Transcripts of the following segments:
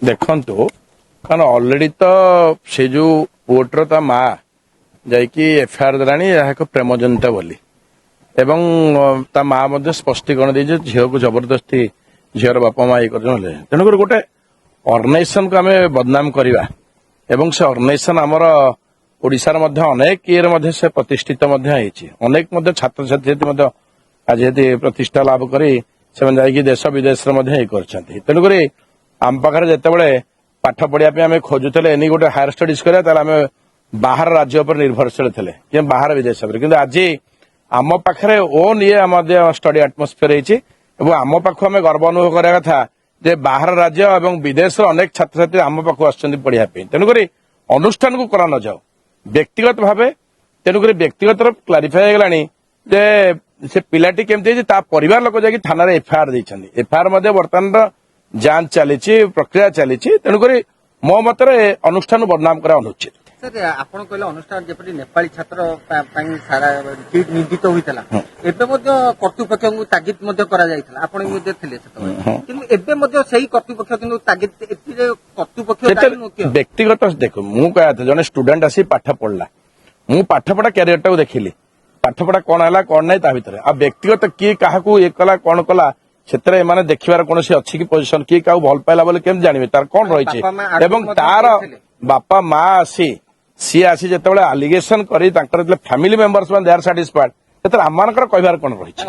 ଦେଖନ୍ତୁ କାରଣ ଅଲରେଡି ତ ସେ ଯୋଉ ପୁଅର ତା ମା ଯାଇକି ଏଫଆଇଆର ଦେଲାଣି ଏହା ଏକ ପ୍ରେମଜନିତ ବୋଲି ଏବଂ ତା ମା ମଧ୍ୟ ସ୍ପଷ୍ଟୀକରଣ ଦେଇଛି ଝିଅକୁ ଜବରଦସ୍ତି ଝିଅର ବାପା ମା ଇଏ କରିଛନ୍ତି। ତେଣୁକରି ଗୋଟେ ଅର୍ଗାନାଇଜେସନକୁ ଆମେ ବଦନାମ କରିବା ଏବଂ ସେ ଅର୍ଗାନାଇଜେସନ ଆମର ଓଡିଶାର ମଧ୍ୟ ଅନେକ ଇଏରେ ମଧ୍ୟ ସେ ପ୍ରତିଷ୍ଠିତ ମଧ୍ୟ ହେଇଛି। ଅନେକ ମଧ୍ୟ ଛାତ୍ରଛାତ୍ରୀ ମଧ୍ୟ ଆଜି ଏଠି ପ୍ରତିଷ୍ଠା ଲାଭ କରି ସେମାନେ ଯାଇକି ଦେଶ ବିଦେଶରେ ମଧ୍ୟ ଇଏ କରିଛନ୍ତି। ତେଣୁକରି ଆମ ପାଖରେ ଯେତେବେଳେ ପାଠ ପଢିବା ପାଇଁ ଆମେ ଖୋଜୁଥିଲେ ଏନି ଗୋଟେ ହାୟର ଷ୍ଟଡିଜ କରିବା ତାହେଲେ ଆମେ ବାହାର ରାଜ୍ୟ ଉପରେ ନିର୍ଭରଶୀଳ ଥିଲେ କି ବାହାର ବିଦେଶ ଉପରେ, କିନ୍ତୁ ଆଜି ଆମ ପାଖରେ ଓନ୍ ଇଏ ମଧ୍ୟ ଷ୍ଟଡି ଆଟମୋସ୍ଫିୟର ହେଇଛି ଏବଂ ଆମ ପାଖକୁ ଆମେ ଗର୍ବ ଅନୁଭବ କରିବା କଥା ଯେ ବାହାର ରାଜ୍ୟ ଏବଂ ବିଦେଶର ଅନେକ ଛାତ୍ରଛାତ୍ରୀ ଆମ ପାଖକୁ ଆସୁଛନ୍ତି ପଢିବା ପାଇଁ। ତେଣୁକରି ଅନୁଷ୍ଠାନକୁ କରା ନ ଯାଉ ବ୍ୟକ୍ତିଗତ ଭାବେ, ତେଣୁକରି ବ୍ୟକ୍ତିଗତ କ୍ଲାରିଫାଏ ହେଇଗଲାଣି ଯେ ସେ ପିଲାଟି କେମିତି ହେଇଛି ତା ପରିବାର ଲୋକ ଯାଇକି ଥାନାରେ ଏଫଆଇଆର ଦେଇଛନ୍ତି। ଏଫଆଇଆର ମଧ୍ୟ ବର୍ତ୍ତମାନର ଯାଞ୍ଚ ଚାଲିଛି, ପ୍ରକ୍ରିୟା ଚାଲିଛି। ତେଣୁକରି ମୋ ମତରେ ଅନୁଷ୍ଠାନ ବଦନାମ କରିବା ଅନୁଚିତ। ସାର୍ ଆପଣ କହିଲେ ଅନୁଷ୍ଠାନ ଯେପରି ନେପାଳୀ ଛାତ୍ର ପାଇଁ ସାରା କିଟ୍ ନିର୍ଦ୍ଦିତ ହୋଇଥିଲା, ଏବେ ମଧ୍ୟ କର୍ତ୍ତୃପକ୍ଷଙ୍କୁ ତାଗିଦ ମଧ୍ୟ କରାଯାଇଥିଲା, ଆପଣ ବି ମଧ୍ୟ ଥିଲେ ସେତେବେଳେ, କିନ୍ତୁ ଏବେ ମଧ୍ୟ ସେଇ କର୍ତ୍ତୃପକ୍ଷ କିନ୍ତୁ ତାଗିଦ ଏଥିରେ କର୍ତ୍ତୃପକ୍ଷ ବ୍ୟକ୍ତିଗତ ଦେଖ ମୁଁ କହିବା କଥା ଜଣେ ଷ୍ଟୁଡେଣ୍ଟ ଆସି ପାଠ ପଢିଲା, ମୁଁ ପାଠପଢା କ୍ୟାରିୟରଟାକୁ ଦେଖିଲି, ପାଠପଢା କଣ ହେଲା କଣ ନାହିଁ ତା ଭିତରେ, ଆଉ ବ୍ୟକ୍ତିଗତ କିଏ କାହାକୁ ଇଏ କଲା କଣ କଲା ସେଥିରେ ଏମାନେ ଦେଖିବାର କୌଣସି ଅଛି କି ପୋଜିସନ, କିଏ କାହାକୁ ଭଲ ପାଇଲା ବୋଲି କେମିତି ଜାଣିବେ ତାର କଣ ରହିଛି ଏବଂ ତାର ବାପା ମା ସିଏ ଆସି ଯେତେବେଳେ ଆଲିଗେସନ କରି ତାଙ୍କର ଯେତେବେଳେ ଫ୍ୟାମିଲି ମେମ୍ବର୍ସ ମାନେ ଦେ ଆର୍ ସାଟିସ୍ଫାଏଡ୍ ସେଥିରେ ଆମମାନଙ୍କର କହିବାର କଣ ରହିଛି।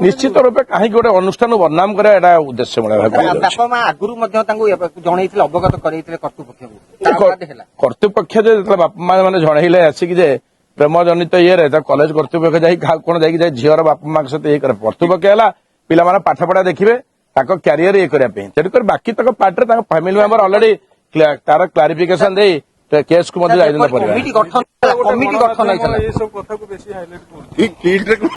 ନିଶ୍ଚିତ ରୂପେ କାହିଁକି ଗୋଟେ ଅନୁଷ୍ଠାନକୁ ବଦନାମ କରିବା ଏଟା ଉଦ୍ଦେଶ୍ୟ ମୂଳକ ବାପା ମା ଆଗରୁ ମଧ୍ୟ ତାଙ୍କୁ ଜଣେଇଥିଲେ, ଅବଗତ କରାଇଥିଲେ କର୍ତ୍ତୃପକ୍ଷଙ୍କୁ। କର୍ତ୍ତୃପକ୍ଷ ଯେତେବେଳେ ବାପା ମା ମାନେ ଜଣେଇଲେ ଆସିକି ଯେ ପ୍ରେମ ଜନିତ ଇଏରେ କଲେଜ କର୍ତ୍ତୃପକ୍ଷ ଯାଇକି କାହାକୁ କଣ ଯାଇକି ଝିଅର ବାପା ମାଙ୍କ ସହିତ ଇଏ କରେ, କର୍ତ୍ତୃପକ୍ଷ ହେଲା ପିଲାମାନେ ପାଠପଢା ଦେଖିବେ ତାଙ୍କ କ୍ୟାରିୟର ଇଏ କରିବା ପାଇଁ। ତେଣୁକରି ବାକି ତାଙ୍କ ପାର୍ଟିରେ ତାଙ୍କ ଫ୍ୟାମିଲି ମେମ୍ବର ଅଲରେଡି ତାର କ୍ଲାରିଫିକେସନ ଦେଇ କେସ୍କୁ ମଧ୍ୟ ଯାଇଛନ୍ତି ପରିବାର।